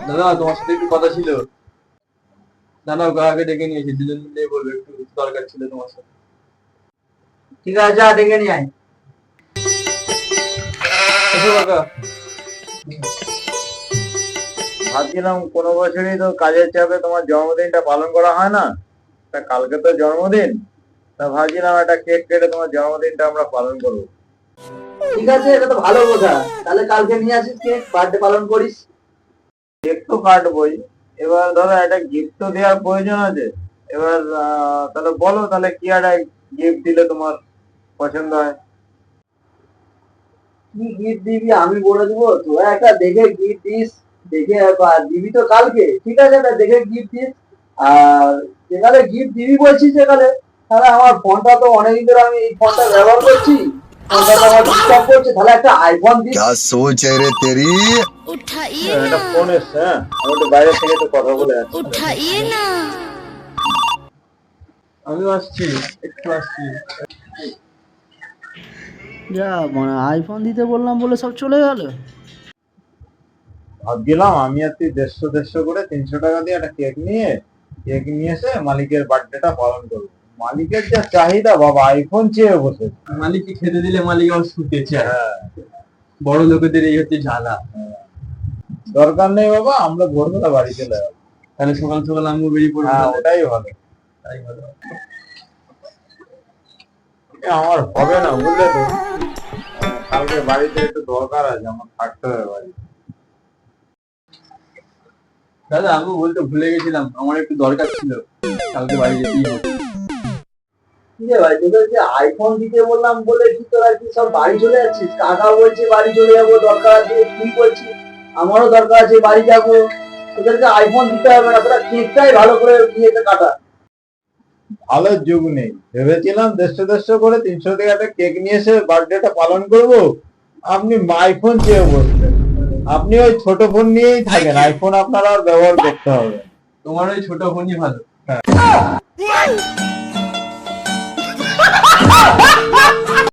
দাদা তোমার সাথে একটু কথা ছিল। দাদা কাকাকে ডেকে নিয়েছি, দুজন মিলে বলবে, একটু দরকার ছিল তোমার সাথে। ঠিক আছে, যা ডেকে নিয়ে আয়। এসো কাকা। ভাবছিলাম কোনো বছরই তো কাজের চাপে তোমার জন্মদিনটা পালন করা হয় না, তা কালকে তো জন্মদিন, তা ভাবছিলাম একটা কেক কেটে তোমার জন্মদিনটা আমরা পালন করবো। ঠিক আছে, এটা তো ভালো কথা। তাহলে কালকে নিয়ে আসিস কেক, বার্থডে পালন করিস। কেক তো কাটবোই, এবার ধরো একটা গিফট তো দেওয়ার প্রয়োজন আছে। এবার তাহলে বলো, তাহলে কি একটা গিফট দিলে তোমার পছন্দ হয়? কি গিফট দিবি আমি বলে দিবো, তোরা একটা দেখে গিফট দিস। দেখে দিবি তো কালকে, ঠিক আছে, একটা দেখে গিফট দিস। আর যেখানে গিফট দিবি বলছিস সেখানে, তাহলে আমার ফোনটা তো অনেকদিন ধরে আমি এই ফোনটা ব্যবহার করছি, ফোনটা তো আমার ডিস্টার্ব করছে, তাহলে একটা আইফোন দিস। क्या सोच है रे तेरी। उठाइए একটা ना, ফোন এসছে, হ্যাঁ আমি একটু বাইরে থেকে একটু কথা বলে আসছি। उठाइए ना। আমিও আসছি, একটু আসছি। যা মানে আইফোন দিতে বললাম বলে সব চলে গেল। ভাবছিলাম আমি আর তুই 150 করে 300 টাকা দিয়ে একটা কেক নিয়ে এসে মালিকের বার্থডেটা পালন করবো। মালিকের যা চাহিদা বাবা, আইফোন চেয়ে বসে। মালিককে খেতে দিলে মালিক আবার শুতে চায়। হ্যাঁ, বড় লোকেদের এই হচ্ছে জ্বালা। দরকার নেই বাবা, আমরা ভোরবেলা বাড়ি চলে যাবো। তাহলে সকাল সকাল আমিও বেরিয়ে পড়বো। হ্যাঁ, তাহলে ওটাই ভালো। তাই ভালো। আমার হবে না বুঝলে তো, কালকে বাড়িতে একটু দরকার আছে, আমার থাকতে হবে বাড়ি। দাদা আমি বলতে ভুলে গেছিলাম, আমার একটু দরকার ছিল, কালকে বাড়ি যেতেই হবে। কি রে ভাই, তোদের যে আইফোন দিতে বললাম বলে কি তোরা কি সব বাড়ি চলে যাচ্ছিস? কাকা বলছে বাড়ি চলে যাবো, দরকার আছে, তুই বলছিস আমারও দরকার আছে, বাড়ি যাবো। তোদেরকে আইফোন দিতে হবে না, তোরা কেকটাই ভালো করে দিয়েছে কাটা। ভালো যুগ নেই, ভেবেছিলাম 150 করে 300 টাকা একটা কেক নিয়ে এসে বার্থডেটা পালন করব। আপনি আইফোন চেয়ে বসছেন। আপনি ওই ছোট ফোন নিয়েই থাকেন, আইফোন আপনার আর ব্যবহার করতে হবে। তোমার ওই ছোট ফোনই ভালো।